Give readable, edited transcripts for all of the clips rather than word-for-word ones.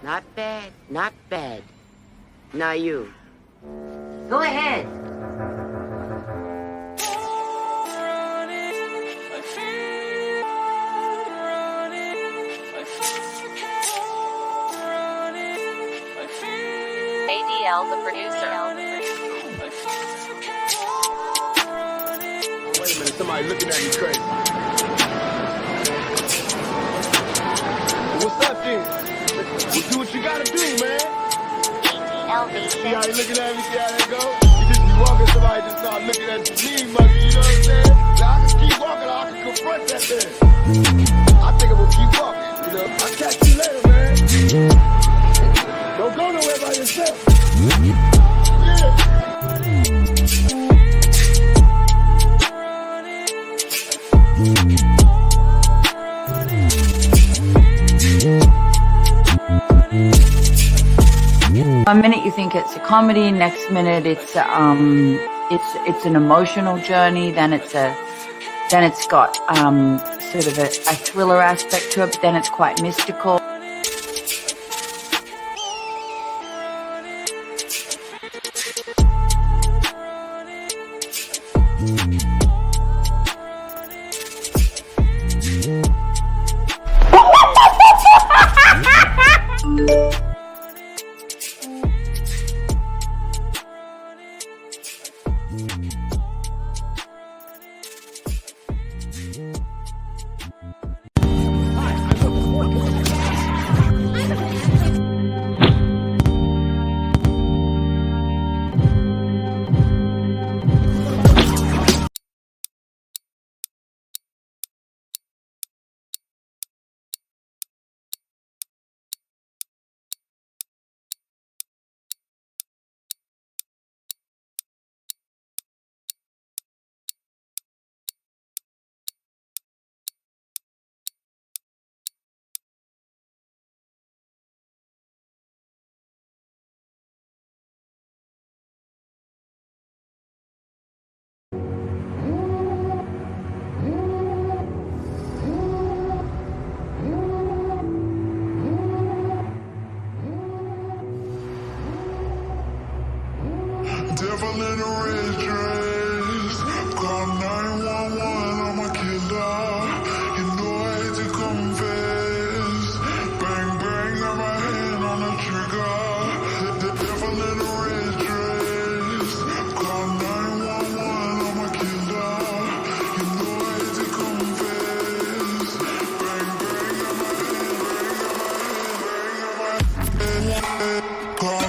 Not bad, not bad. Now you. Go ahead. ADL, the producer. Wait a minute, somebody looking at me crazy. What's up, then? Well, do what you gotta do, man. See how you looking at me? See how that go? You just be walking, somebody just start looking at you, mean monkey, you know what I'm saying? Now, I can keep walking, or I can confront that thing. I think I'm gonna keep walking, you know? I'll catch you later, man. Don't go nowhere by yourself. Yeah. One minute you think it's a comedy, next minute it's an emotional journey, then it's got sort of a thriller aspect to it, but then it's quite mystical. Devil in a red dress, call 911, I'm a killer. You know I hate to confess. Bang bang, got my hand on the trigger. The devil in a red dress, call 911, I'm a killer. You know I hate to confess. Bang bang, got my hand, call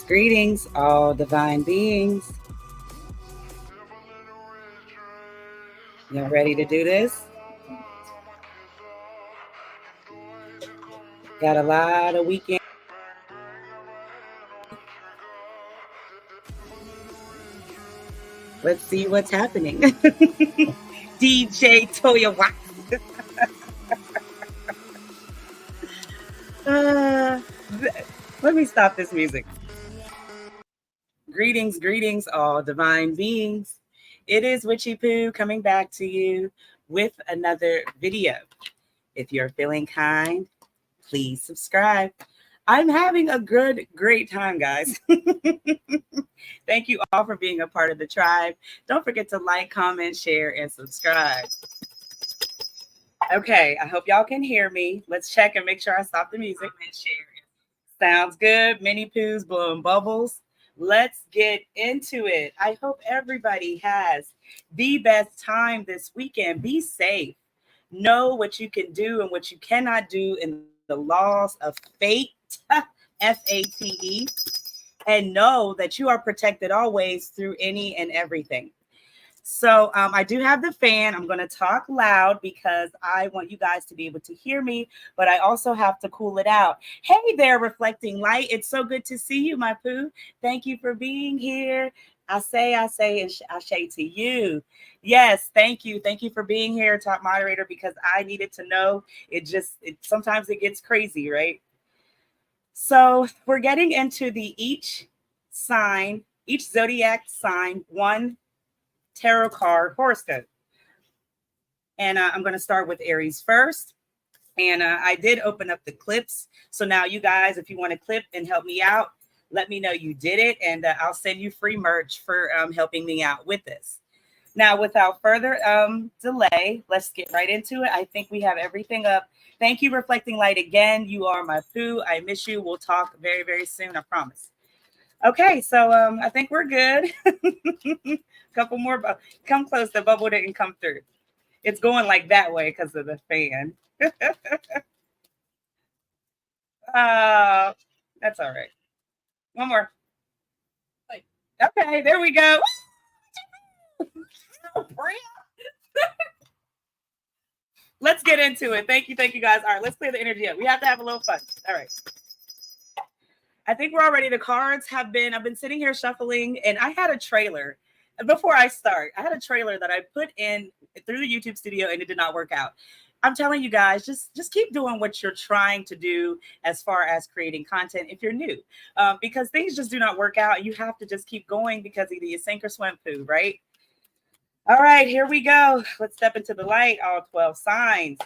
Greetings, all divine beings. Y'all ready to do this? Got a lot of weekend. Let's see what's happening. DJ Toya Watts. Let me stop this music. Greetings, all divine beings. It is Witchy Poo coming back to you with another video. If you're feeling kind, please subscribe. I'm having a great time, guys. Thank you all for being a part of the tribe. Don't forget to like, comment, share, and subscribe. Okay, I hope y'all can hear me. Let's check and make sure I stop the music. Sounds good. Mini Poos blowing bubbles. Let's get into it. I hope everybody has the best time this weekend. Be safe. Know what you can do and what you cannot do in the laws of fate, F-A-T-E, and know that you are protected always through any and everything. So I do have the fan. I'm going to talk loud because I want you guys to be able to hear me, but I also have to cool it out. Hey there, reflecting light. It's so good to see you, my poo. Thank you for being here. I say, and I say to you. Yes, thank you. Thank you for being here, top moderator, because I needed to know. Sometimes it gets crazy, right? So we're getting into each zodiac sign, one tarot card horoscope. And I'm going to start with Aries first. And I did open up the clips. So now you guys, if you want to clip and help me out, let me know you did it. And I'll send you free merch for helping me out with this. Now, without further delay, let's get right into it. I think we have everything up. Thank you, Reflecting Light, again. You are my poo. I miss you. We'll talk very, very soon. I promise. Okay, so I think we're good. Couple more. Come close. The bubble didn't come through. It's going like that way because of the fan. That's all right. One more. Okay, there we go. Let's get into it. Thank you, guys. All right, let's clear the energy up. We have to have a little fun. All right. I think we're all ready. The cards I've been sitting here shuffling, and I had a trailer. Before I start, I had a trailer that I put in through the YouTube studio, and it did not work out. I'm telling you guys, just keep doing what you're trying to do as far as creating content if you're new, because things just do not work out. You have to just keep going because either you sink or swim, poo, right? All right, here we go. Let's step into the light, all 12 signs.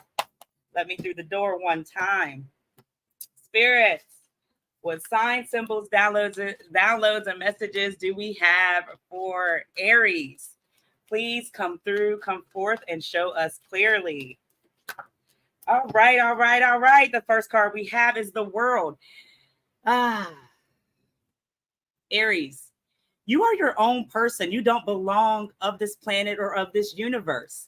Let me through the door one time. Spirits, what signs, symbols, downloads, and messages do we have for Aries? Please come through, come forth, and show us clearly. All right. The first card we have is the World. Aries, you are your own person. You don't belong of this planet or of this universe.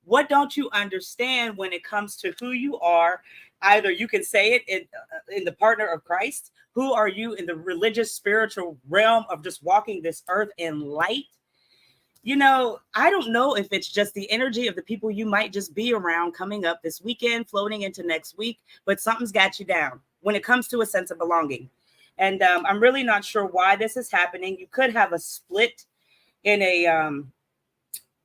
What don't you understand when it comes to who you are? Either you can say it in the partner of Christ. Who are you in the religious, spiritual realm of just walking this earth in light? You know, I don't know if it's just the energy of the people you might just be around coming up this weekend, floating into next week, but something's got you down when it comes to a sense of belonging. And I'm really not sure why this is happening. You could have a split in a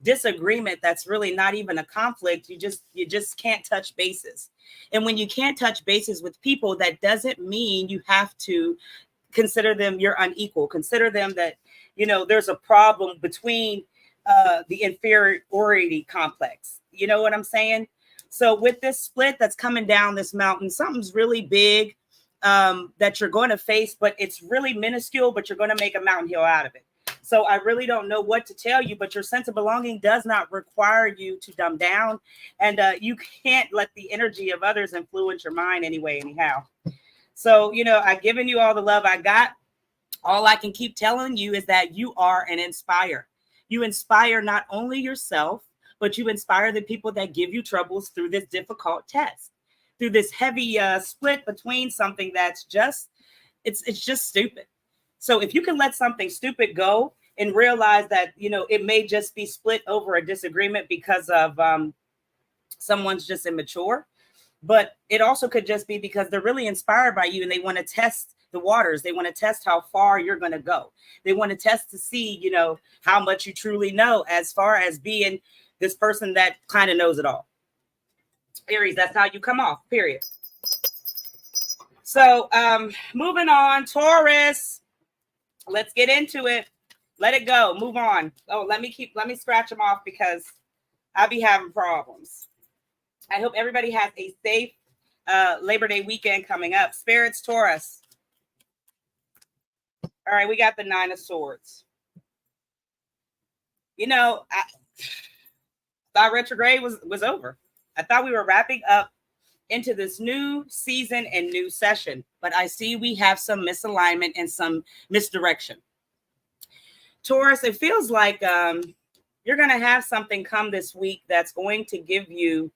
disagreement that's really not even a conflict. You just can't touch bases. And when you can't touch bases with people, that doesn't mean you have to consider them your unequal. Consider them that, you know, there's a problem between the inferiority complex. You know what I'm saying? So with this split that's coming down this mountain, something's really big that you're going to face, but it's really minuscule, but you're going to make a mountain hill out of it. So I really don't know what to tell you, but your sense of belonging does not require you to dumb down. And you can't let the energy of others influence your mind anyhow. So, you know, I've given you all the love I got. All I can keep telling you is that you are an inspire. You inspire not only yourself, but you inspire the people that give you troubles through this difficult test, through this heavy split between something that's just, it's just stupid. So if you can let something stupid go and realize that, you know, it may just be split over a disagreement because of someone's just immature, but it also could just be because they're really inspired by you and they want to test the waters. They want to test how far you're going to go. They want to test to see, you know, how much you truly know as far as being this person that kind of knows it all. Aries, that's how you come off, period. So moving on, Taurus, let's get into it. Let it go. Move on. Oh, let me scratch them off because I'll be having problems. I hope everybody has a safe Labor Day weekend coming up. Spirits, Taurus. All right, we got the Nine of Swords. You know, I thought retrograde was over. I thought we were wrapping up into this new season and new session, but I see we have some misalignment and some misdirection. Taurus, it feels like you're going to have something come this week that's going to give you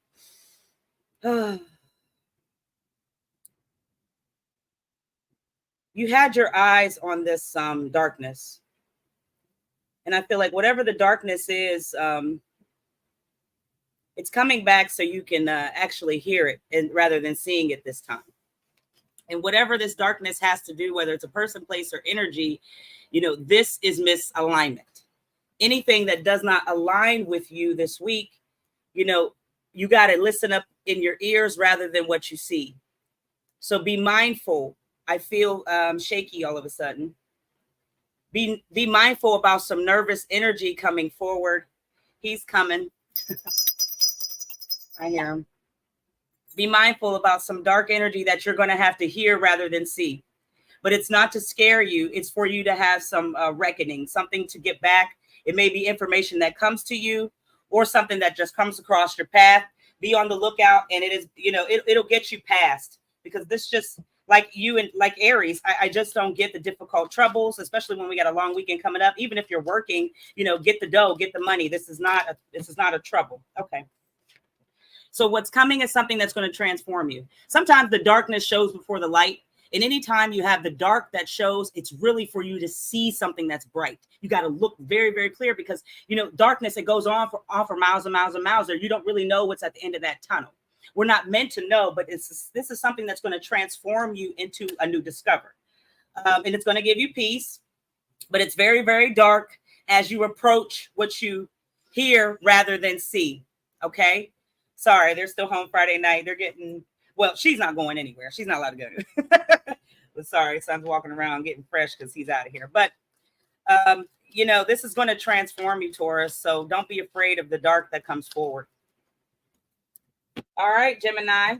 you had your eyes on this darkness. And I feel like whatever the darkness is, it's coming back so you can actually hear it, and rather than seeing it this time. And whatever this darkness has to do, whether it's a person, place, or energy, this is misalignment. Anything that does not align with you this week, you got to listen up in your ears rather than what you see. So be mindful. I feel shaky all of a sudden. Be mindful about some nervous energy coming forward. He's coming. I hear him. Be mindful about some dark energy that you're going to have to hear rather than see. But it's not to scare you. It's for you to have some reckoning, something to get back. It may be information that comes to you or something that just comes across your path. Be on the lookout, and it is, it'll get you past, because this just like you and like Aries, I just don't get the difficult troubles, especially when we got a long weekend coming up. Even if you're working, get the dough, get the money. This is not a trouble. Okay. So what's coming is something that's going to transform you. Sometimes the darkness shows before the light. And anytime you have the dark that shows, it's really for you to see something that's bright. You got to look very, very clear, because, darkness, it goes on for miles and miles and miles there. You don't really know what's at the end of that tunnel. We're not meant to know, but this is something that's going to transform you into a new discover. And it's going to give you peace, but it's very, very dark as you approach what you hear rather than see. Okay. Sorry, they're still home Friday night. They're getting, well, she's not going anywhere. She's not allowed to go. But sorry, son's walking around getting fresh because he's out of here. But, this is going to transform you, Taurus. So don't be afraid of the dark that comes forward. All right, Gemini.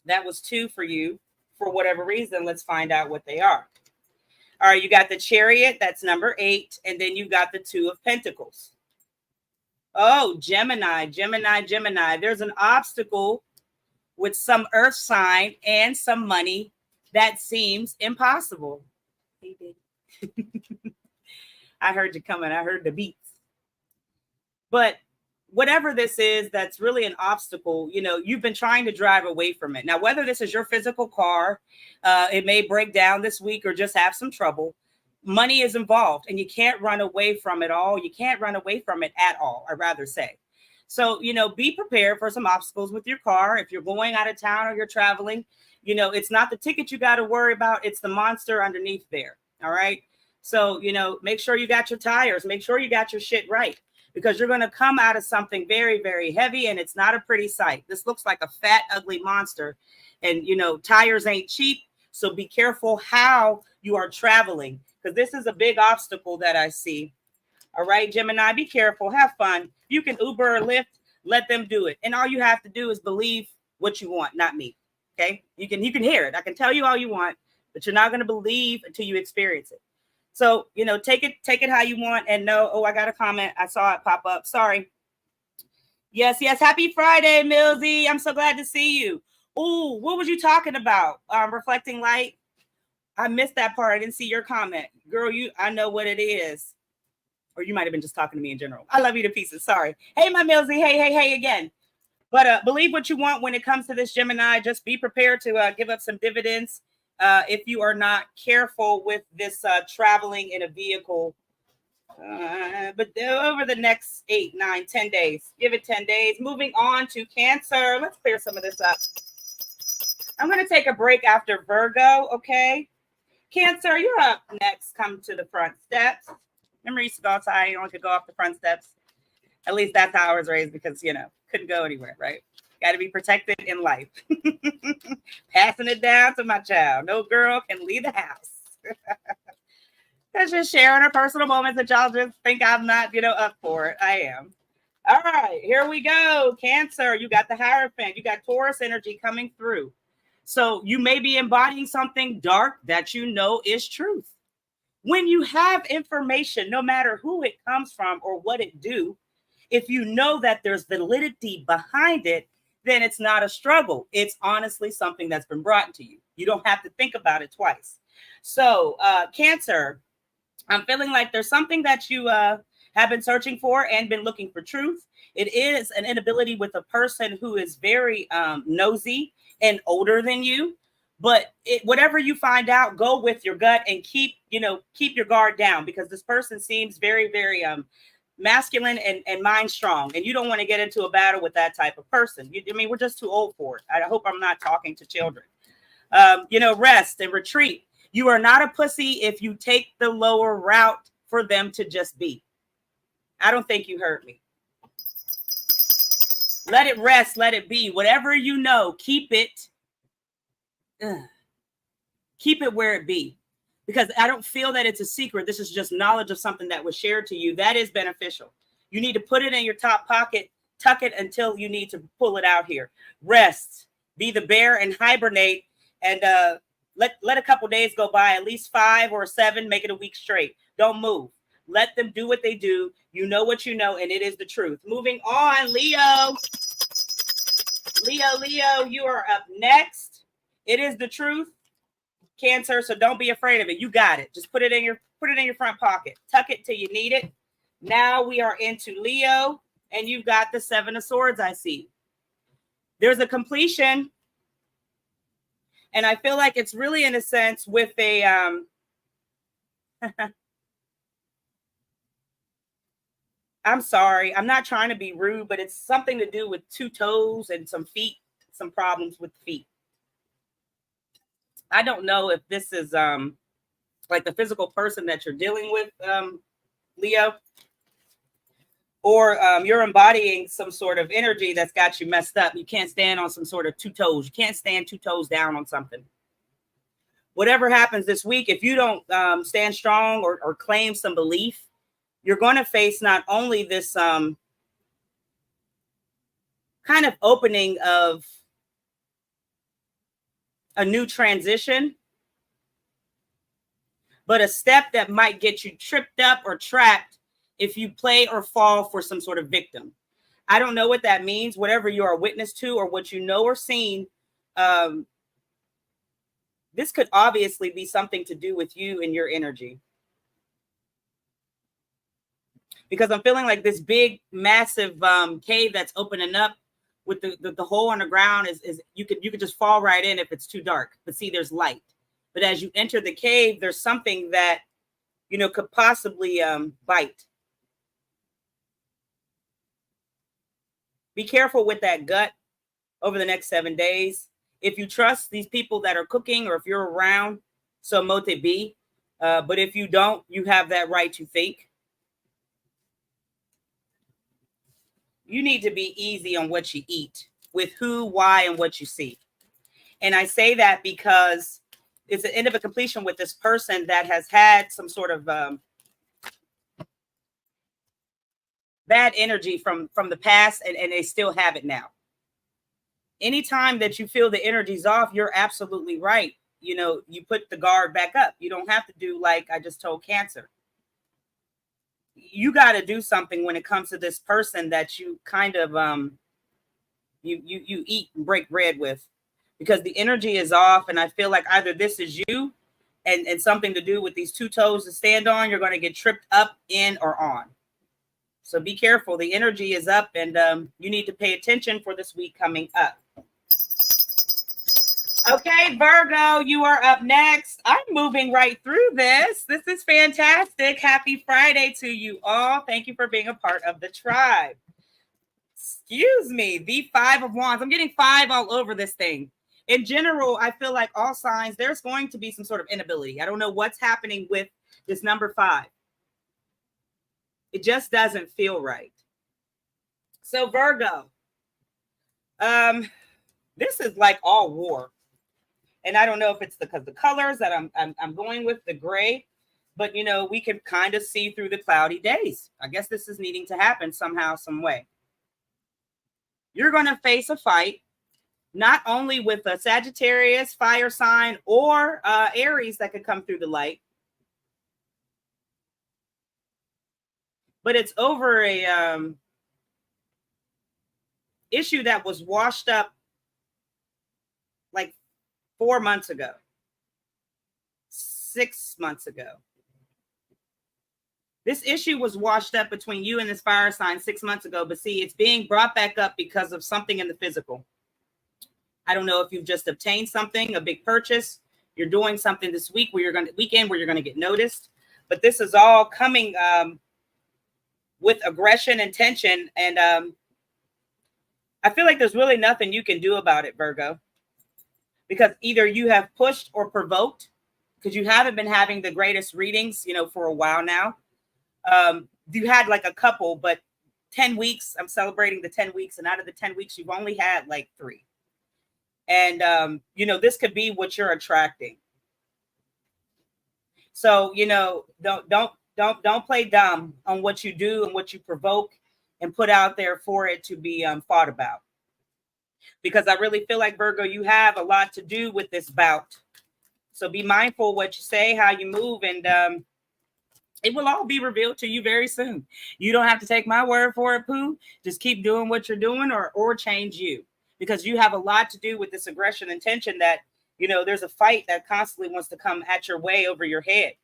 That was 2 for you. For whatever reason, let's find out what they are. All right, you got the Chariot. That's number 8. And then you got the 2 of Pentacles. Oh, Gemini. There's an obstacle with some earth sign and some money that seems impossible. Hey, baby. I heard you coming. I heard the beats. But whatever this is, that's really an obstacle. You've been trying to drive away from it. Now, whether this is your physical car, it may break down this week or just have some trouble. Money is involved, and you can't run away from it all. You can't run away from it at all, I'd rather say. So, be prepared for some obstacles with your car. If you're going out of town or you're traveling, it's not the ticket you got to worry about. It's the monster underneath there. All right. So, make sure you got your tires. Make sure you got your shit right, because you're going to come out of something very, very heavy, and it's not a pretty sight. This looks like a fat, ugly monster, and, tires ain't cheap. So be careful how you are traveling, because this is a big obstacle that I see. All right, Gemini, be careful. Have fun. You can Uber or Lyft. Let them do it. And all you have to do is believe what you want, not me. Okay? You can hear it. I can tell you all you want, but you're not going to believe until you experience it. So, take it how you want. And no, I got a comment. I saw it pop up. Sorry. Yes. Happy Friday, Millsy. I'm so glad to see you. Oh, what was you talking about? Reflecting light. I missed that part. I didn't see your comment. Girl, I know what it is. Or you might have been just talking to me in general. I love you to pieces. Sorry. Hey, my Millsy. Hey again. But believe what you want when it comes to this, Gemini. Just be prepared to give up some dividends if you are not careful with this traveling in a vehicle. But over the next 8, 9, 10 days, give it 10 days. Moving on to Cancer. Let's clear some of this up. I'm going to take a break after Virgo. Okay. Cancer, you're up next. Come to the front steps. Remember, you used to go outside. You only could go off the front steps. At least that's how I was raised, because, couldn't go anywhere, right? Got to be protected in life. Passing it down to my child. No girl can leave the house. That's just sharing our personal moments that y'all just think I'm not, up for it. I am. All right, here we go. Cancer, you got the Hierophant. You got Taurus energy coming through. So you may be embodying something dark that is truth. When you have information, no matter who it comes from or what it do, if you know that there's validity behind it, then it's not a struggle. It's honestly something that's been brought to you. You don't have to think about it twice. So Cancer, I'm feeling like there's something that you have been searching for and been looking for truth. It is an inability with a person who is very nosy and older than you, But whatever you find out, go with your gut and keep your guard down, because this person seems very, very masculine and mind strong, and you don't want to get into a battle with that type of person. I mean, we're just too old for it. I hope I'm not talking to children. Rest and retreat. You are not a pussy if you take the lower route for them to just be. I don't think you heard me. Let it rest, let it be. Whatever you know, keep it. Keep it where it be, because I don't feel that it's a secret. This is just knowledge of something that was shared to you that is beneficial. You need to put it in your top pocket, tuck it until you need to pull it out here. Rest, be the bear and hibernate, and let a couple days go by, at least 5 or 7, make it a week straight. Don't move. Let them do what they do. You know what you know, and it is the truth. Moving on, Leo. Leo, you are up next. It is the truth, Cancer, so don't be afraid of it. You got it. Just put it in your front pocket. Tuck it till you need it. Now we are into Leo, and you've got the 7 of Swords, I see. There's a completion, and I feel like it's really, in a sense, with a I'm sorry, I'm not trying to be rude, but it's something to do with 2 toes and some feet, some problems with feet. I don't know if this is like the physical person that you're dealing with, Leo, or you're embodying some sort of energy that's got you messed up. You can't stand on some sort of 2 toes. You can't stand 2 toes down on something. Whatever happens this week, if you don't stand strong or claim some belief, you're going to face not only this kind of opening of a new transition, but a step that might get you tripped up or trapped if you play or fall for some sort of victim. I don't know what that means. Whatever you are witness to or what you know or seen, this could obviously be something to do with you and your energy. Because I'm feeling like this big, massive cave that's opening up with the hole on the ground is you could just fall right in if it's too dark. But see, there's light. But as you enter the cave, there's something that, could possibly bite. Be careful with that gut over the next 7 days. If you trust these people that are cooking, or if you're around, so mote be. But if you don't, you have that right to think. You need to be easy on what you eat, with who, why, and what you see. And I say that because it's the end of a completion with this person that has had some sort of bad energy from the past, and they still have it now. Anytime that you feel the energy's off, you're absolutely right. You put the guard back up. You don't have to do like I just told Cancer. You got to do something when it comes to this person that you kind of you eat and break bread with, because the energy is off. And I feel like either this is you and something to do with these 2 toes to stand on, you're going to get tripped up in or on. So be careful. The energy is up, and you need to pay attention for this week coming up. Okay, Virgo, you are up next. I'm moving right through this. This is fantastic. Happy Friday to you all. Thank you for being a part of the tribe. Excuse me, the 5 of Wands. I'm getting 5 all over this thing. In general, I feel like all signs, there's going to be some sort of inability. I don't know what's happening with this number 5. It just doesn't feel right. So Virgo, this is like all war. And I don't know if it's because the colors that I'm going with, the gray, but we can kind of see through the cloudy days. I guess this is needing to happen somehow, some way. You're going to face a fight, not only with a Sagittarius, fire sign, or Aries that could come through the light, but it's over a issue that was washed up like 4 months ago, 6 months ago. This issue was washed up between you and this fire sign 6 months ago, but see, it's being brought back up because of something in the physical. I don't know if you've just obtained something, a big purchase. You're doing something this week where you're going to get noticed. But this is all coming with aggression and tension. And I feel like there's really nothing you can do about it, Virgo, because either you have pushed or provoked, because you haven't been having the greatest readings, for a while now. You had like a couple, but 10 weeks, I'm celebrating the 10 weeks. And out of the 10 weeks, you've only had like 3. And, this could be what you're attracting. So, don't play dumb on what you do and what you provoke and put out there for it to be fought about. Because I really feel like, Virgo, you have a lot to do with this bout. So be mindful what you say, how you move, and it will all be revealed to you very soon. You don't have to take my word for it, Pooh. Just keep doing what you're doing or change you. Because you have a lot to do with this aggression and tension that, there's a fight that constantly wants to come at your way over your head.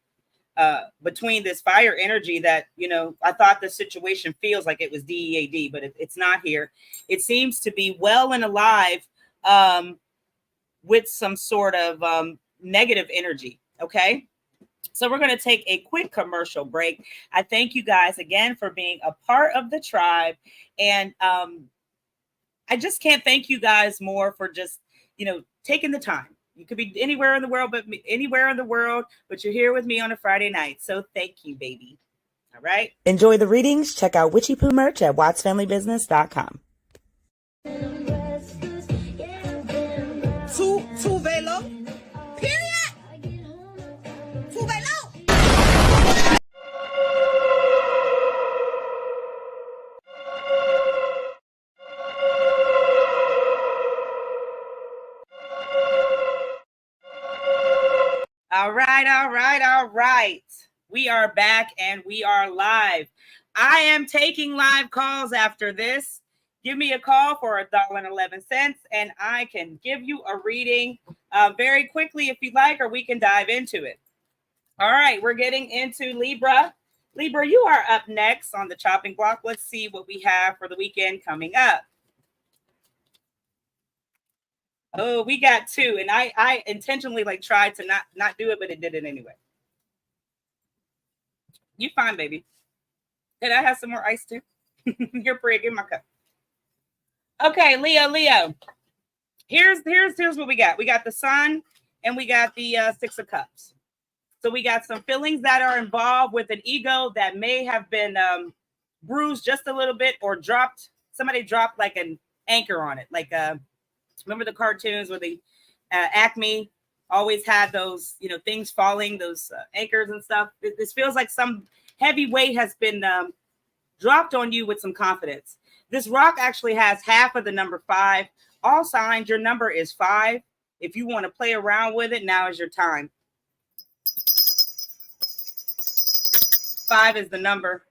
Between this fire energy that, I thought the situation feels like it was DEAD, but it's not here. It seems to be well and alive with some sort of negative energy. Okay. So we're going to take a quick commercial break. I thank you guys again for being a part of the tribe. And I just can't thank you guys more for just, taking the time. You could be anywhere in the world, but you're here with me on a Friday night. So thank you, baby. All right. Enjoy the readings. Check out Witchy Poo merch at wattsfamilybusiness.com. Two velo. Period. Two velo. All right. We are back and we are live. I am taking live calls after this. Give me a call for $1.11 and I can give you a reading very quickly if you'd like, or we can dive into it. All right, we're getting into Libra. Libra, you are up next on the chopping block. Let's see what we have for the weekend coming up. Oh, we got 2, and I intentionally tried to not do it, but it did it anyway. You fine, baby. Can I have some more ice too? You're pretty. Give me my cup. Okay, Leo. Here's what we got. We got the Sun, and we got the 6 of Cups. So we got some feelings that are involved with an ego that may have been bruised just a little bit, or dropped. Somebody dropped like an anchor on it, remember the cartoons where the Acme always had those, things falling, those anchors and stuff. This feels like some heavy weight has been dropped on you with some confidence. This rock actually has half of the number 5. All signs, your number is 5. If you want to play around with it, now is your time. 5 is the number.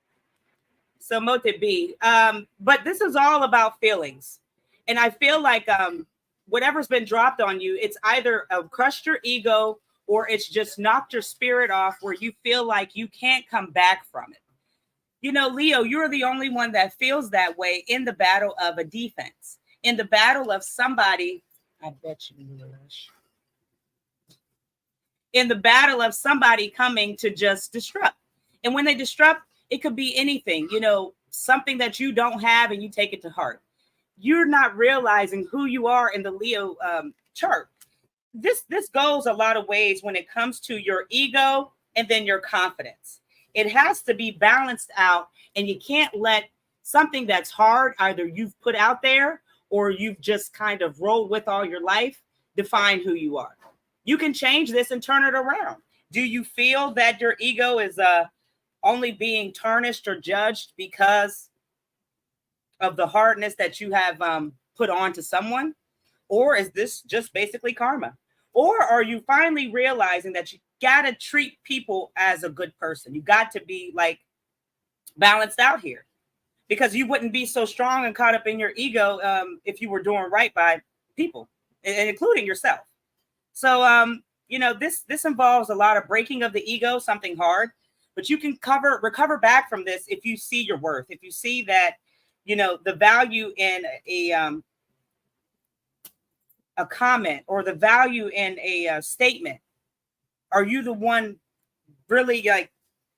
So mote be. But this is all about feelings. And I feel like whatever's been dropped on you, it's either crushed your ego or it's just knocked your spirit off where you feel like you can't come back from it. Leo, you're the only one that feels that way in the battle of a defense, in the battle of somebody. I bet you wish. In the battle of somebody coming to just disrupt. And when they disrupt, it could be anything, something that you don't have and you take it to heart. You're not realizing who you are in the Leo chart. This goes a lot of ways when it comes to your ego and then your confidence. It has to be balanced out, and you can't let something that's hard, either you've put out there or you've just kind of rolled with all your life, define who you are. You can change this and turn it around. Do you feel that your ego is only being tarnished or judged because of the hardness that you have put on to someone? Or is this just basically karma? Or are you finally realizing that you got to treat people as a good person? You got to be balanced out here, because you wouldn't be so strong and caught up in your ego if you were doing right by people, and including yourself. So, this involves a lot of breaking of the ego, something hard, but you can recover back from this if you see your worth, if you see that, the value in a comment or the value in a statement? Are you the one really like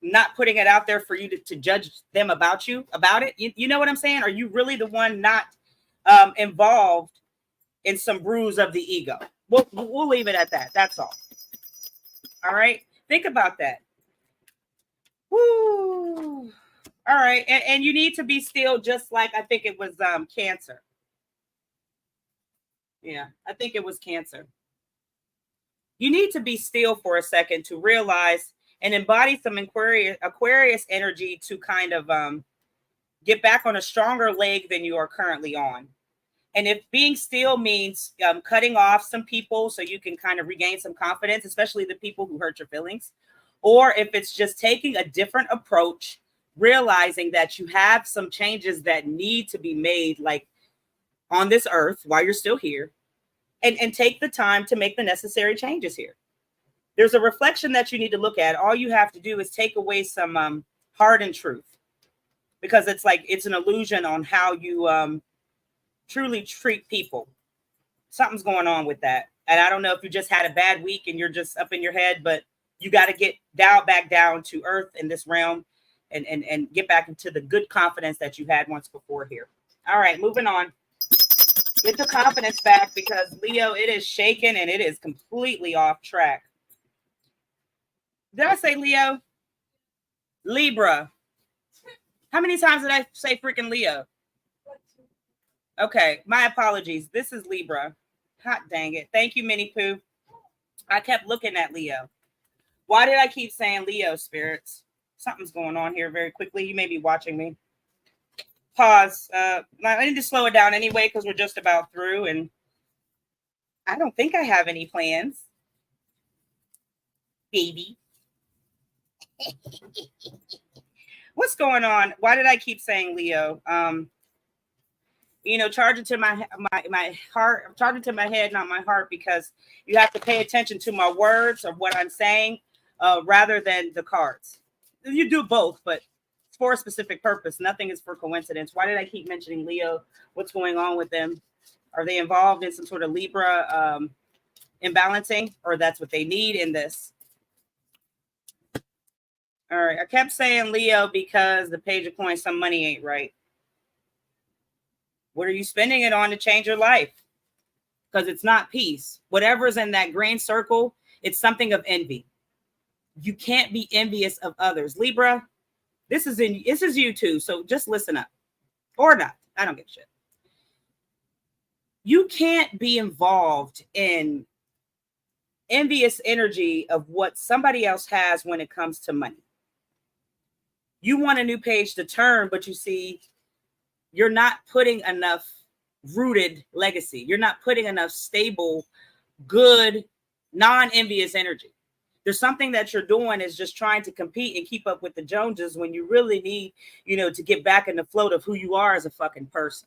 not putting it out there for you to judge them about it? You know what I'm saying? Are you really the one not involved in some bruise of the ego? We'll leave it at that. That's all. All right. Think about that. Woo. All right. And you need to be still, just like I think it was Cancer. Yeah, I think it was Cancer. You need to be still for a second to realize and embody some Aquarius energy to kind of get back on a stronger leg than you are currently on. And if being still means cutting off some people so you can kind of regain some confidence, especially the people who hurt your feelings, or if it's just taking a different approach, realizing that you have some changes that need to be made, like on this earth while you're still here, and take the time to make the necessary changes here. There's a reflection that you need to look at. All you have to do is take away some hardened truth, because it's like it's an illusion on how you truly treat people. Something's going on with that. And I don't know if you just had a bad week and you're just up in your head, but you got to get back down to earth in this realm and get back into the good confidence that you had once before here. All right, moving on. Get the confidence back, because Leo, it is shaken and it is completely off track. Did I say Leo? Libra. How many times did I say freaking Leo? Okay, my apologies. This is Libra. Hot dang it. Thank you, Minnie Pooh. I kept looking at Leo. Why did I keep saying Leo, spirits? Something's going on here very quickly. You may be watching me. Pause. I need to slow it down anyway, because we're just about through, and I don't think I have any plans. Baby. What's going on? Why did I keep saying Leo? Charge it to my heart. I'm charging to my head, not my heart, because you have to pay attention to my words or what I'm saying rather than the cards. You do both, but it's for a specific purpose. Nothing is for coincidence. Why did I keep mentioning Leo? What's going on with them? Are they involved in some sort of Libra imbalancing, or that's what they need in this? All right. I kept saying Leo because the Page of Coins, some money ain't right. What are you spending it on to change your life? Because it's not peace. Whatever's in that green circle, it's something of envy. You can't be envious of others. Libra, this is you too. So just listen up. Or not. I don't give a shit. You can't be involved in envious energy of what somebody else has when it comes to money. You want a new page to turn, but you see, you're not putting enough rooted legacy. You're not putting enough stable, good, non-envious energy. There's something that you're doing is just trying to compete and keep up with the Joneses, when you really need, to get back in the float of who you are as a fucking person.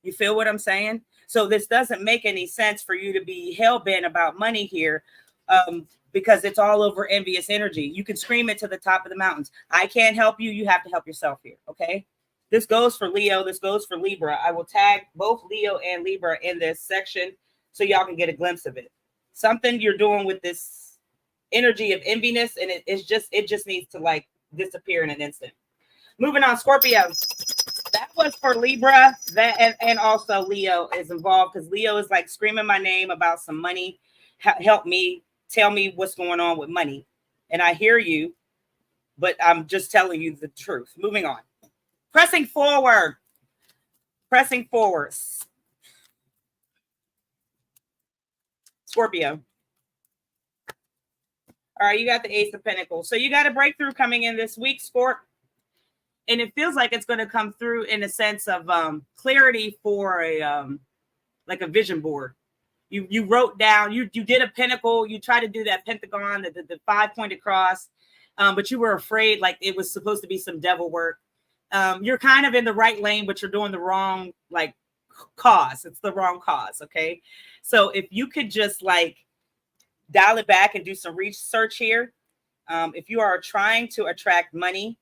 You feel what I'm saying? So this doesn't make any sense for you to be hell-bent about money here, because it's all over envious energy. You can scream it to the top of the mountains. I can't help you. You have to help yourself here, okay? This goes for Leo. This goes for Libra. I will tag both Leo and Libra in this section so y'all can get a glimpse of it. Something you're doing with this energy of enviness, and it just needs to like disappear in an instant. Moving on, Scorpio. That was for Libra. That and also Leo is involved, because Leo is like screaming my name about some money. Help me. Tell me what's going on with money. And I hear you, but I'm just telling you the truth. Moving on. Pressing forward. Scorpio. All right, you got the Ace of Pentacles. So you got a breakthrough coming in this week, Scorp. And it feels like it's going to come through in a sense of clarity for a vision board. You wrote down, you did a pentacle, you tried to do that pentagon, the 5-pointed cross, but you were afraid like it was supposed to be some devil work. You're kind of in the right lane, but you're doing the wrong cause. It's the wrong cause. Okay. So if you could just dial it back and do some research here. If you are trying to attract money,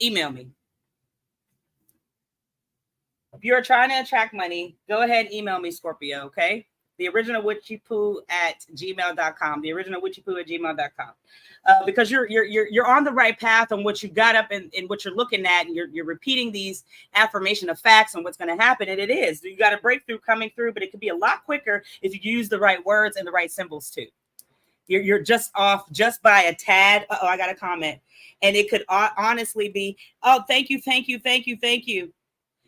email me. If you're trying to attract money, go ahead and email me, Scorpio, okay? The original witchypoo at gmail.com. The original witchypoo at gmail.com. Because you're on the right path on what you got up and what you're looking at, and you're repeating these affirmation of facts on what's going to happen, and it is. You got a breakthrough coming through, but it could be a lot quicker if you use the right words and the right symbols too. You're just off just by a tad. Oh, I got a comment, and it could honestly be, oh, thank you.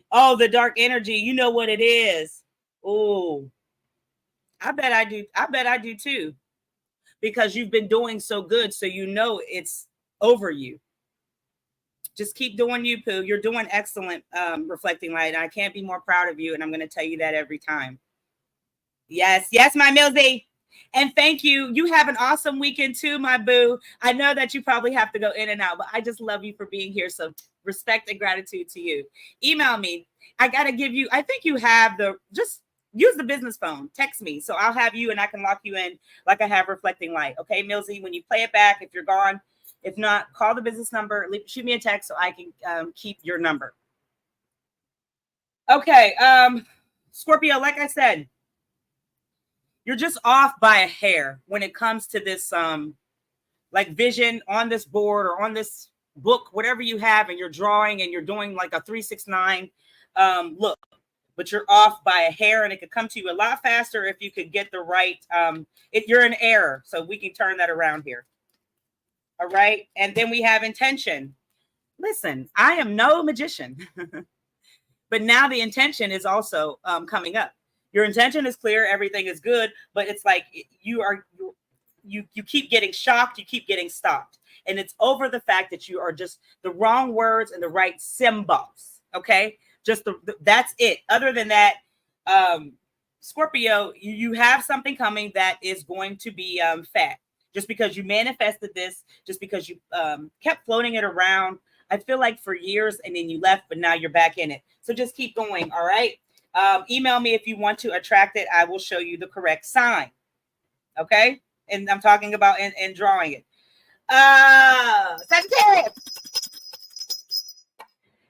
Oh, the dark energy, you know what it is. Oh, I bet I do too. Because you've been doing so good, so you know it's over you. Just keep doing you, Pooh. You're doing excellent, reflecting light. I can't be more proud of you, and I'm going to tell you that every time. Yes, my Millsy. And thank you. You have an awesome weekend too, my boo. I know that you probably have to go in and out, but I just love you for being here. So respect and gratitude to you. Email me. I got to give you, I think you have just use the business phone. Text me. So I'll have you and I can lock you in like I have reflecting light. Okay, Millsy, when you play it back, if you're gone, if not, call the business number, shoot me a text so I can keep your number. Okay, Scorpio, like I said, you're just off by a hair when it comes to this like vision on this board or on this book, whatever you have, and you're drawing and you're doing like a 369 look, but you're off by a hair, and it could come to you a lot faster if you could get the right you're in error, so we can turn that around here. All right, and then we have intention. Listen, I am no magician, but now the intention is also coming up. Your intention is clear, everything is good, but it's like you keep getting shocked, you keep getting stopped. And it's over the fact that you are just the wrong words and the right symbols. Okay, just that's it. Other than that, Scorpio, you have something coming that is going to be fat. Just because you manifested this, just because you kept floating it around, I feel like for years, and then you left, but now you're back in it. So just keep going. All right. Email me if you want to attract it. I will show you the correct sign. Okay. And I'm talking about and drawing it.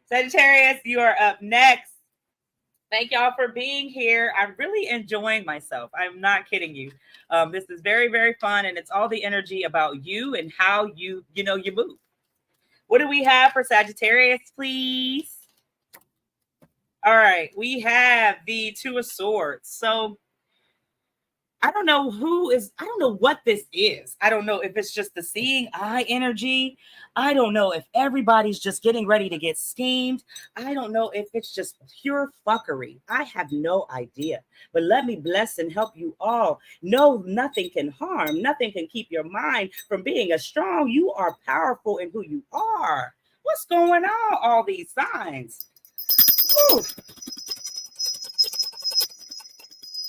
Sagittarius, you are up next. Thank y'all for being here. I'm really enjoying myself. I'm not kidding you. This is very, very fun. And it's all the energy about you and how you move. What do we have for Sagittarius, please? All right, we have the Two of Swords. So I don't know what this is. I don't know if it's just the seeing eye energy. I don't know if everybody's just getting ready to get schemed. I don't know if it's just pure fuckery. I have no idea. But let me bless and help you all. No, nothing can harm. Nothing can keep your mind from being as strong. You are powerful in who you are. What's going on? All these signs. Whew.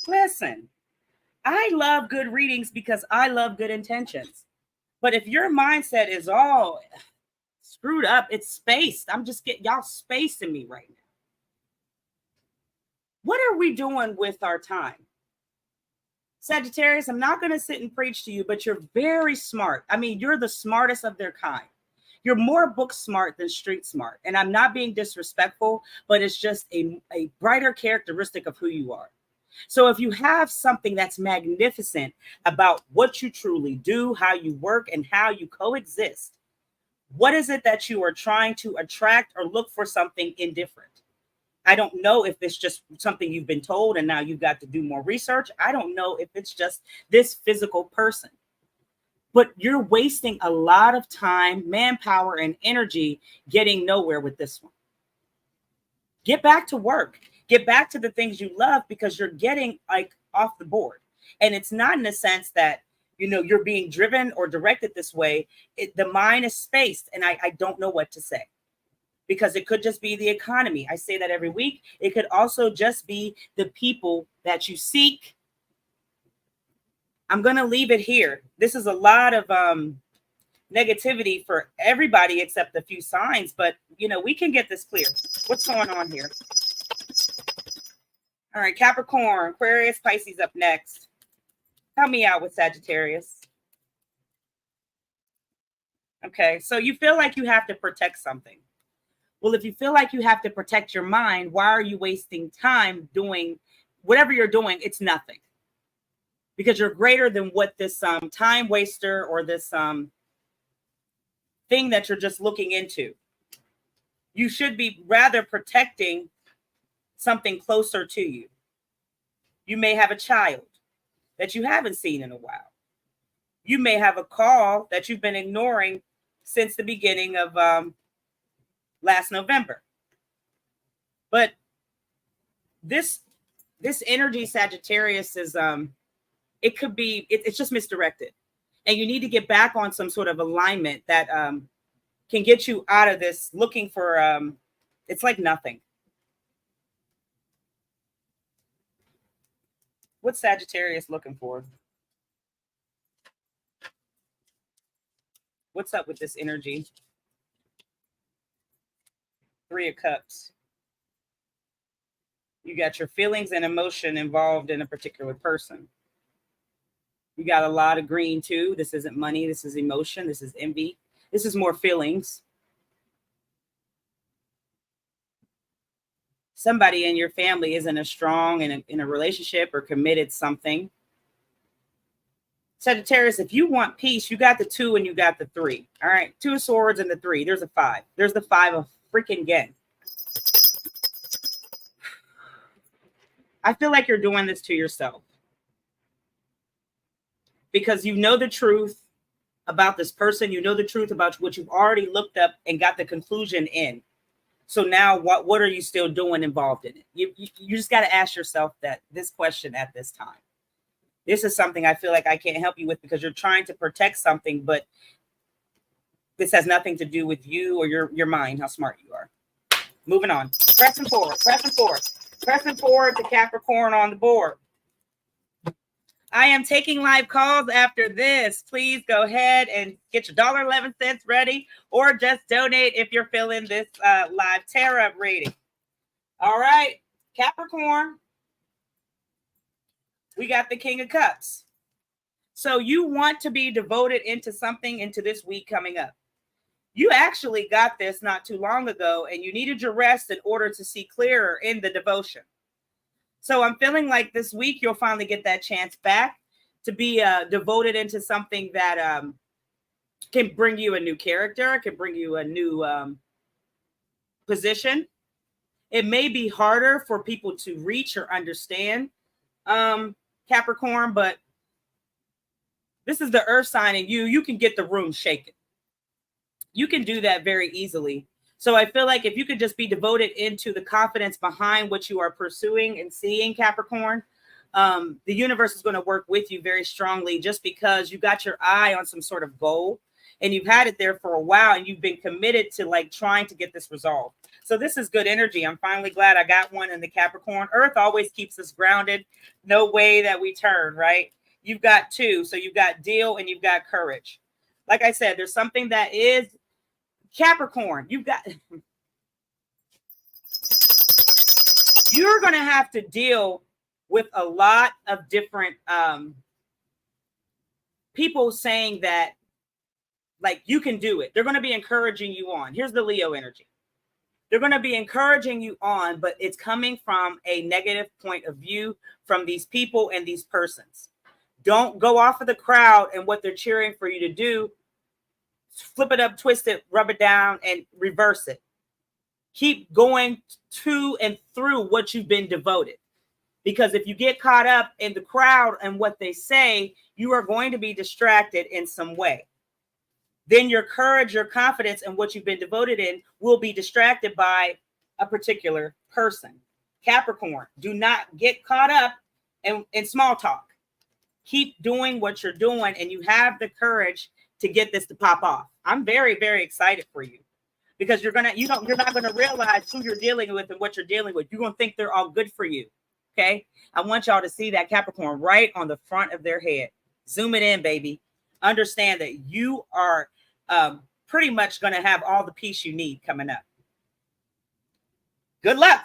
Listen, I love good readings because I love good intentions. But if your mindset is all screwed up, it's spaced. I'm just getting y'all spacing me right now. What are we doing with our time? Sagittarius, I'm not going to sit and preach to you, but you're very smart. I mean, you're the smartest of their kind. You're more book smart than street smart. And I'm not being disrespectful, but it's just a brighter characteristic of who you are. So if you have something that's magnificent about what you truly do, how you work, and how you coexist, what is it that you are trying to attract or look for something indifferent? I don't know if it's just something you've been told and now you've got to do more research. I don't know if it's just this physical person. But you're wasting a lot of time, manpower, and energy getting nowhere with this one. Get back to work. Get back to the things you love because you're getting like off the board. And it's not in the sense that, you're being driven or directed this way. The mind is spaced, and I don't know what to say. Because it could just be the economy. I say that every week. It could also just be the people that you seek. I'm going to leave it here. This is a lot of negativity for everybody except a few signs, but we can get this clear. What's going on here? All right, Capricorn, Aquarius, Pisces up next. Help me out with Sagittarius. Okay, so you feel like you have to protect something. Well, if you feel like you have to protect your mind, why are you wasting time doing whatever you're doing? It's nothing, because you're greater than what this time waster or this thing that you're just looking into. You should be rather protecting something closer to you. You may have a child that you haven't seen in a while. You may have a call that you've been ignoring since the beginning of last November. But this energy, Sagittarius, is it could be it's just misdirected, and you need to get back on some sort of alignment that can get you out of this looking for it's like nothing. What's Sagittarius looking for? What's up with this energy? 3 of Cups. You got your feelings and emotion involved in a particular person. You got a lot of green too. This isn't money. This is emotion. This is envy. This is more feelings. Somebody in your family isn't as strong in a relationship or committed something. Sagittarius, if you want peace, you got the 2 and you got the 3. All right. 2 of Swords and the 3. There's a 5. There's the 5 of freaking again. I feel like you're doing this to yourself because you know the truth about this person. You know the truth about what you've already looked up and got the conclusion in. So now what are you still doing involved in it? You just got to ask yourself this question at this time. This is something I feel like I can't help you with because you're trying to protect something, but this has nothing to do with you or your mind, how smart you are. Moving on. Pressing forward. Pressing forward to Capricorn on the board. I am taking live calls after this. Please go ahead and get your $1.11 ready or just donate if you're feeling this live tarot reading. All right, Capricorn. We got the King of Cups. So you want to be devoted into something into this week coming up. You actually got this not too long ago, and you needed your rest in order to see clearer in the devotion. So I'm feeling like this week you'll finally get that chance back to be devoted into something that can bring you a new character, can bring you a new position. It may be harder for people to reach or understand Capricorn, but this is the earth sign, and you can get the room shaken. You can do that very easily. So I feel like if you could just be devoted into the confidence behind what you are pursuing and seeing, Capricorn, the universe is going to work with you very strongly just because you got your eye on some sort of goal and you've had it there for a while and you've been committed to like trying to get this resolved. So this is good energy. I'm finally glad I got one in the Capricorn. Earth always keeps us grounded. No way that we turn, right? You've got 2. So you've got deal and you've got courage. Like I said, there's something that is Capricorn. You're going to have to deal with a lot of different people saying that like you can do it. They're going to be encouraging you on. Here's the Leo energy. They're going to be encouraging you on, but it's coming from a negative point of view from these people and these persons. Don't go off of the crowd and what they're cheering for you to do. Flip it up, twist it, rub it down, and reverse it. Keep going to and through what you've been devoted. Because if you get caught up in the crowd and what they say, you are going to be distracted in some way. Then your courage, your confidence, and what you've been devoted in will be distracted by a particular person. Capricorn, do not get caught up in small talk. Keep doing what you're doing, and you have the courage to get this to pop off. I'm very, very excited for you because you're not going to realize who you're dealing with and what you're dealing with. You're going to think they're all good for you. Okay. I want y'all to see that Capricorn right on the front of their head. Zoom it in, baby. Understand that you are pretty much going to have all the peace you need coming up. Good luck.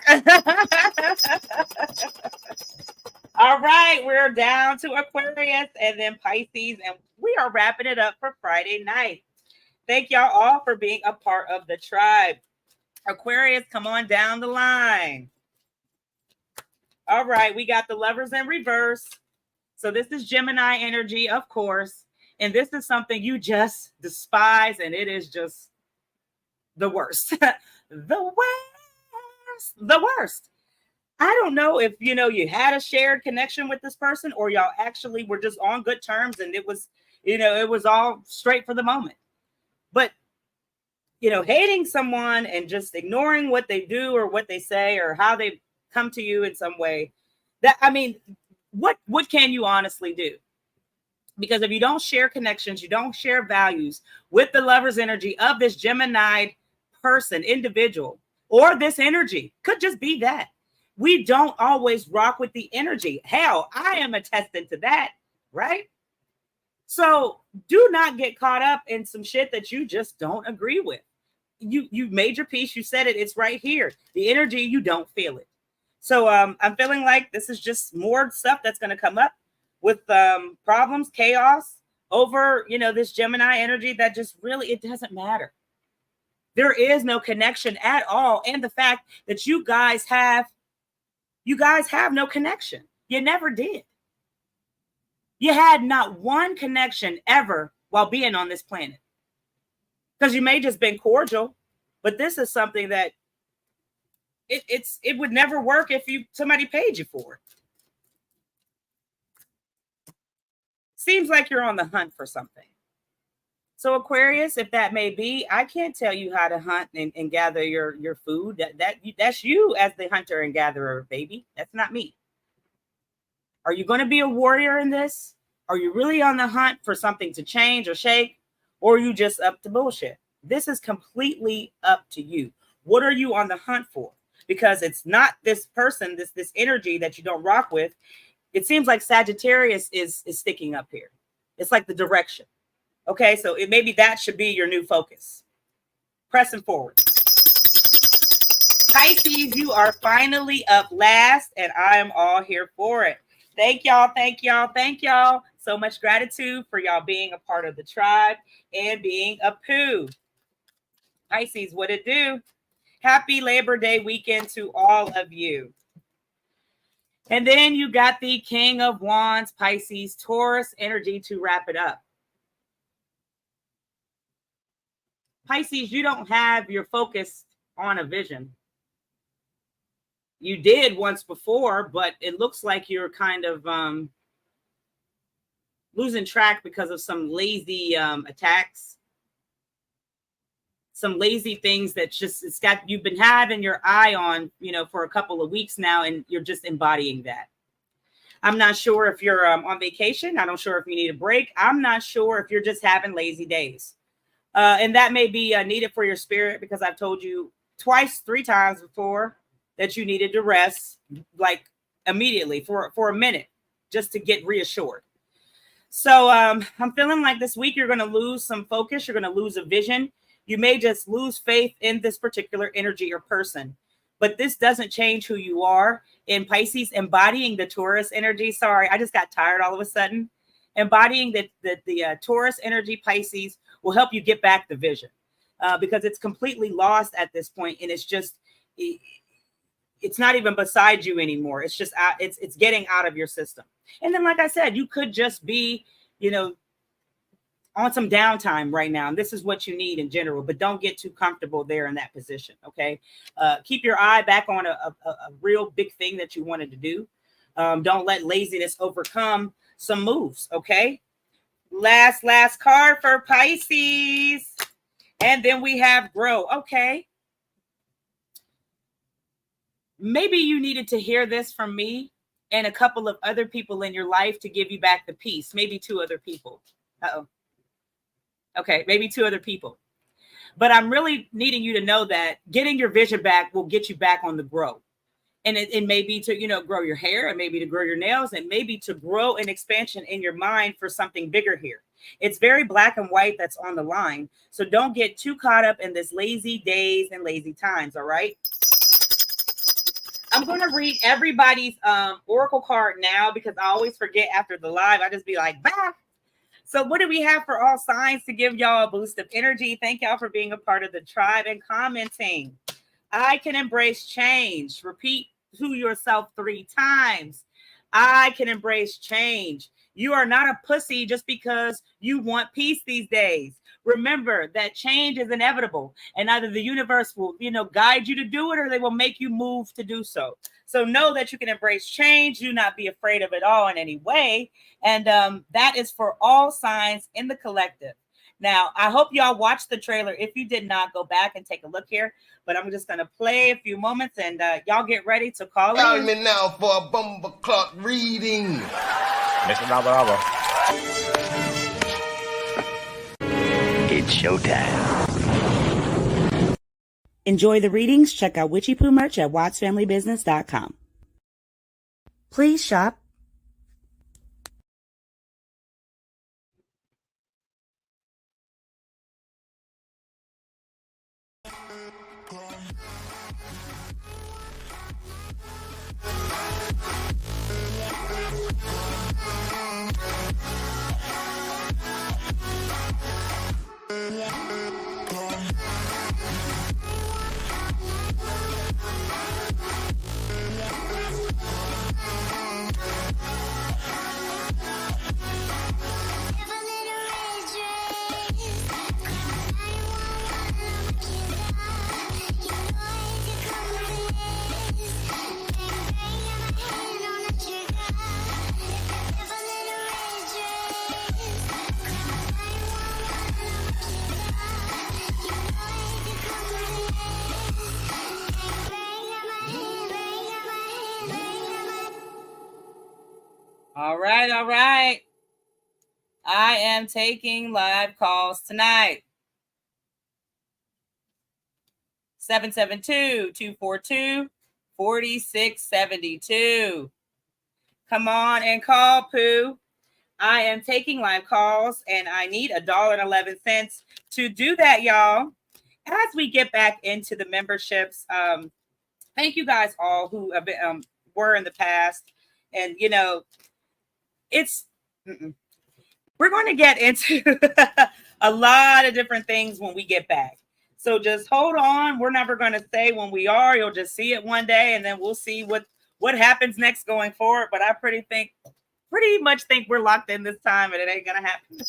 All right, we're down to Aquarius and then Pisces, and we are wrapping it up for Friday night. Thank y'all all for being a part of the tribe. Aquarius, come on down the line. All right, we got the Lovers in reverse. So this is Gemini energy, of course. And this is something you just despise, and it is just the worst. The worst. The worst. I don't know if, you had a shared connection with this person, or y'all actually were just on good terms and it was, it was all straight for the moment. But, hating someone and just ignoring what they do or what they say or how they come to you in some way, what can you honestly do? Because if you don't share connections, you don't share values with the Lover's energy of this Gemini person, individual, or this energy, could just be that. We don't always rock with the energy. Hell, I am attesting to that, right? So do not get caught up in some shit that you just don't agree with. You made your peace. You said it. It's right here. The energy, you don't feel it. So I'm feeling like this is just more stuff that's going to come up with problems, chaos over, this Gemini energy that just really, it doesn't matter. There is no connection at all. And the fact that you guys have no connection. You never did. You had not one connection ever while being on this planet. Because you may just been cordial, but this is something that it would never work if somebody paid you for it. Seems like you're on the hunt for something. So Aquarius, if that may be, I can't tell you how to hunt and gather your food. That's you as the hunter and gatherer, baby. That's not me. Are you going to be a warrior in this? Are you really on the hunt for something to change or shake? Or are you just up to bullshit? This is completely up to you. What are you on the hunt for? Because it's not this person, this energy that you don't rock with. It seems like Sagittarius is sticking up here. It's like the direction. Okay, so maybe that should be your new focus. Pressing forward. Pisces, you are finally up last, and I am all here for it. Thank y'all, thank y'all, thank y'all. So much gratitude for y'all being a part of the tribe and being a poo. Pisces, what it do? Happy Labor Day weekend to all of you. And then you got the King of Wands, Pisces, Taurus energy to wrap it up. Pisces, you don't have your focus on a vision. You did once before, but it looks like you're kind of losing track because of some lazy attacks. Some lazy things that you've been having your eye on, for a couple of weeks now, and you're just embodying that. I'm not sure if you're on vacation. I'm not sure if you need a break. I'm not sure if you're just having lazy days. And that may be needed for your spirit, because I've told you 3 times before that you needed to rest, like immediately for a minute, just to get reassured. So I'm feeling like this week you're going to lose some focus. You're going to lose a vision. You may just lose faith in this particular energy or person, but this doesn't change who you are. In Pisces, embodying the Taurus energy. Sorry, I just got tired all of a sudden. Embodying the Taurus energy, Pisces, will help you get back the vision, because it's completely lost at this point, and it's just it's not even beside you anymore. It's just it's getting out of your system. And then, like I said, you could just be on some downtime right now, and this is what you need in general, but don't get too comfortable there in that position. Okay, keep your eye back on a real big thing that you wanted to do. Don't let laziness overcome some moves. Okay, last card for Pisces, and then we have grow. Okay, maybe you needed to hear this from me and a couple of other people in your life to give you back the peace. Maybe 2 other people. Okay, maybe 2 other people. But I'm really needing you to know that getting your vision back will get you back on the grow. And it may be to, grow your hair, and maybe to grow your nails, and maybe to grow an expansion in your mind for something bigger here. It's very black and white that's on the line. So don't get too caught up in this lazy days and lazy times, all right? I'm going to read everybody's oracle card now, because I always forget after the live. I just be like, bah. So what do we have for all signs to give y'all a boost of energy? Thank y'all for being a part of the tribe and commenting. I can embrace change. Repeat to yourself 3 times. I can embrace change. You are not a pussy just because you want peace these days. Remember that change is inevitable, and either the universe will, guide you to do it, or they will make you move to do so. So know that you can embrace change. Do not be afraid of it all in any way. And that is for all signs in the collective. Now, I hope y'all watched the trailer. If you did not, go back and take a look here. But I'm just going to play a few moments, and y'all get ready to call in. Me now for a bumper clock reading. Mr. Bravo. It's showtime. Enjoy the readings. Check out Witchy Poo merch at wattsfamilybusiness.com. Please shop. All right. I am taking live calls tonight. 772-242-4672. Come on and call, Pooh. I am taking live calls, and I need $1.11 to do that, y'all. As we get back into the memberships, thank you guys all who have been, were in the past. And, we're going to get into a lot of different things when we get back. So just hold on. We're never going to say when we are. You'll just see it one day, and then we'll see what happens next going forward. But I pretty much think we're locked in this time, and it ain't going to happen.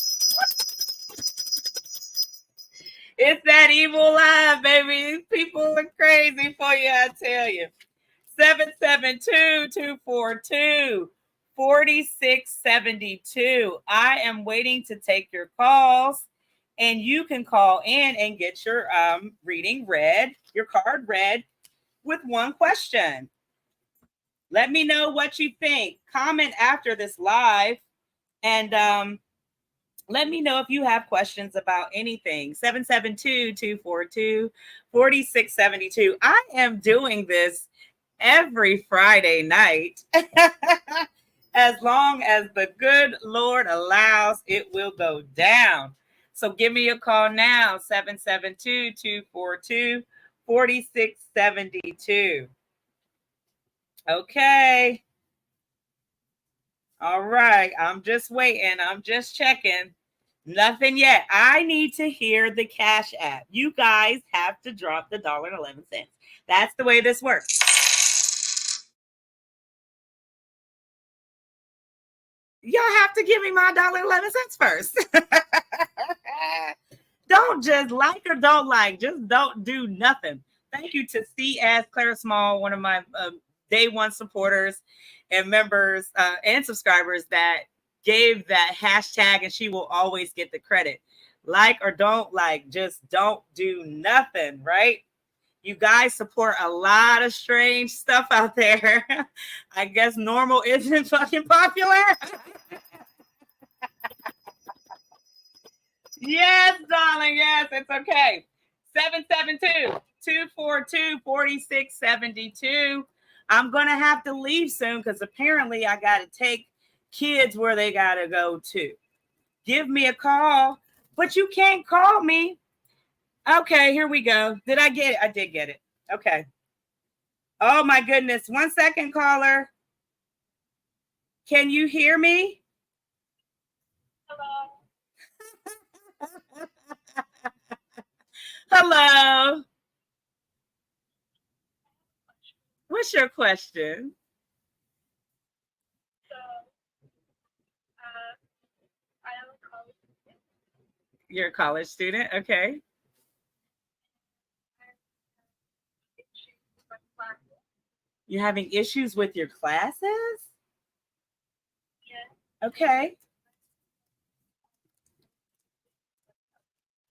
It's that evil live, baby. People are crazy for you, I tell you. 772-242-4672. I am waiting to take your calls, and you can call in and get your reading read, your card read with one question. Let me know what you think. Comment after this live, and let me know if you have questions about anything. 772-242-4672. I am doing this every Friday night. As long as the good Lord allows, it will go down. So give me a call now, 772-242-4672. Okay. All right. I'm just waiting. I'm just checking. Nothing yet. I need to hear the Cash App. You guys have to drop the $1.11. That's the way this works. Y'all have to give me my $1.11 first. Don't just like or don't like. Just don't do nothing. Thank you to C.S. Claire Small, one of my day one supporters and members and subscribers that gave that hashtag, and she will always get the credit. Like or don't like, just don't do nothing, right? You guys support a lot of strange stuff out there. I guess normal isn't fucking popular. Yes, darling. Yes, it's okay. 772-242-4672. I'm going to have to leave soon because apparently I got to take kids where they got to go to. Give me a call, but you can't call me. Okay, here we go. Did I get it? I did get it. Okay. Oh, my goodness. 1 second, caller. Can you hear me? Hello. Hello. What's your question? You're a college student, okay. You're having issues with your classes? Okay.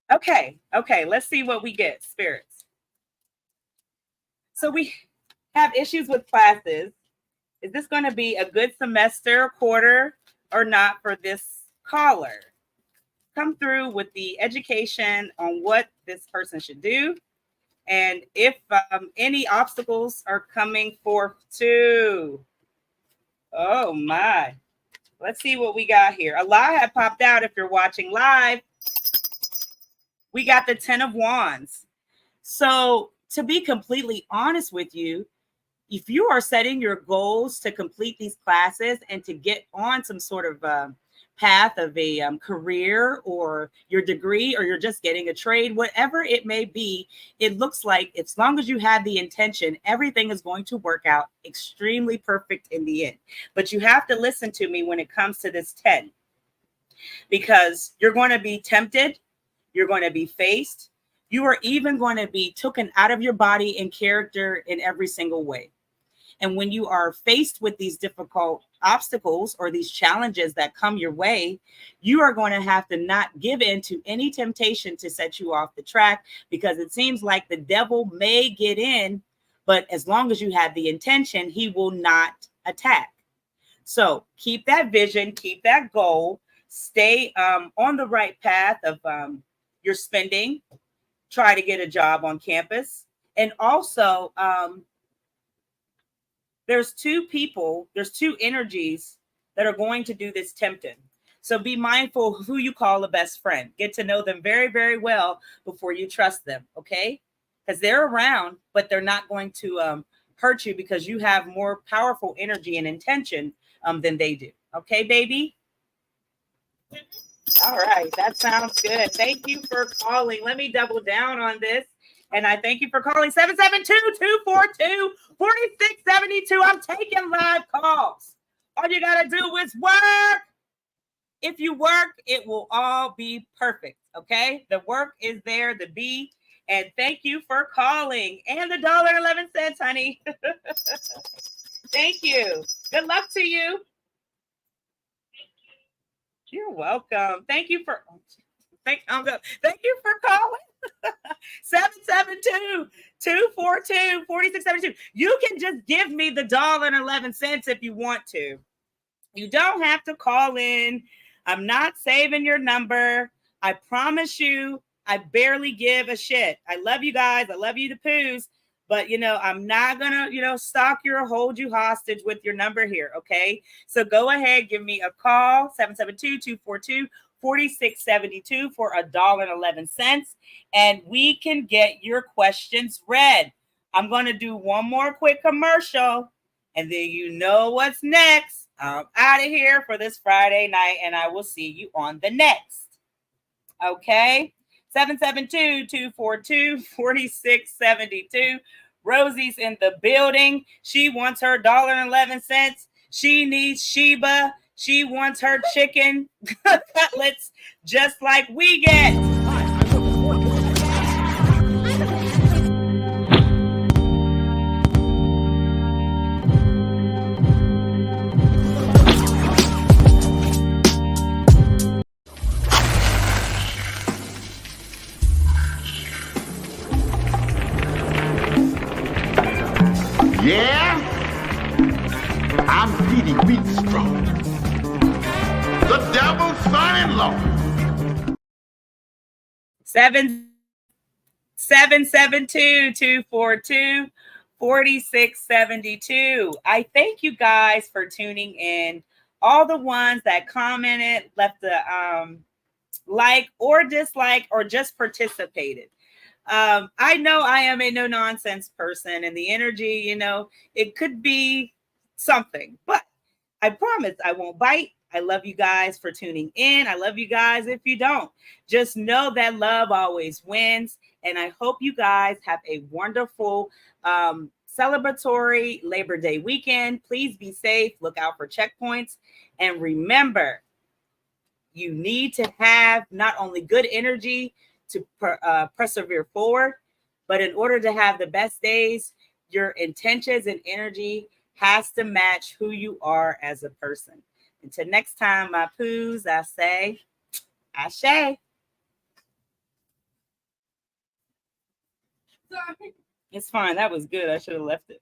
Okay, let's see what we get, spirits. So we have issues with classes. Is this going to be a good semester, quarter, or not for this caller? Come through with the education on what this person should do. And if any obstacles are coming forth too. Oh my. Let's see what we got here. A lie had popped out if you're watching live. We got the 10 of Wands. So to be completely honest with you, if you are setting your goals to complete these classes and to get on some sort of path of a career or your degree, or you're just getting a trade, whatever it may be, it looks like as long as you have the intention, everything is going to work out extremely perfect in the end. But you have to listen to me when it comes to this 10, because you're going to be tempted. You're going to be faced. You are even going to be taken out of your body and character in every single way. And when you are faced with these difficult obstacles or these challenges that come your way, you are going to have to not give in to any temptation to set you off the track, because it seems like the devil may get in, but as long as you have the intention, he will not attack. So keep that vision, keep that goal, stay on the right path of your spending, try to get a job on campus. And also, there's two energies that are going to do this tempting. So be mindful of who you call a best friend. Get to know them very, very well before you trust them, okay? Because they're around, but they're not going to hurt you, because you have more powerful energy and intention than they do. Okay, baby? All right, that sounds good. Thank you for calling. Let me double down on this. And I thank you for calling 772-242-4672. I'm taking live calls. All you got to do is work. If you work, it will all be perfect. Okay? The work is there, the be. And thank you for calling. And the $1.11, honey. Thank you. Good luck to you. You're welcome. Thank you for calling. 772-242-4672. You can just give me the $1.11 if you want to. You don't have to call in. I'm not saving your number. I promise you, I barely give a shit. I love you guys. I love you to poos. But, I'm not going to, stalk you or hold you hostage with your number here, okay? So go ahead, give me a call, 772-242-4672 for $1.11, and we can get your questions read. I'm going to do one more quick commercial, and then you know what's next. I'm out of here for this Friday night, and I will see you on the next. Okay? 772-242-4672. Rosie's in the building. She wants her $1.11. She needs Sheba. She wants her chicken cutlets just like we get. Yeah? I'm Petey Wheatstraw, the devil's son-in-law. 772-242-4672. I thank you guys for tuning in. All the ones that commented, left a like or dislike or just participated. I know I am a no nonsense person, and the energy, it could be something, but I promise I won't bite. I love you guys for tuning in. I love you guys if you don't. Just know that love always wins. And I hope you guys have a wonderful celebratory Labor Day weekend. Please be safe. Look out for checkpoints. And remember, you need to have not only good energy to persevere forward, but in order to have the best days, your intentions and energy has to match who you are as a person. Until next time, my poos, I say, ashe. Sorry. It's fine. That was good. I should have left it.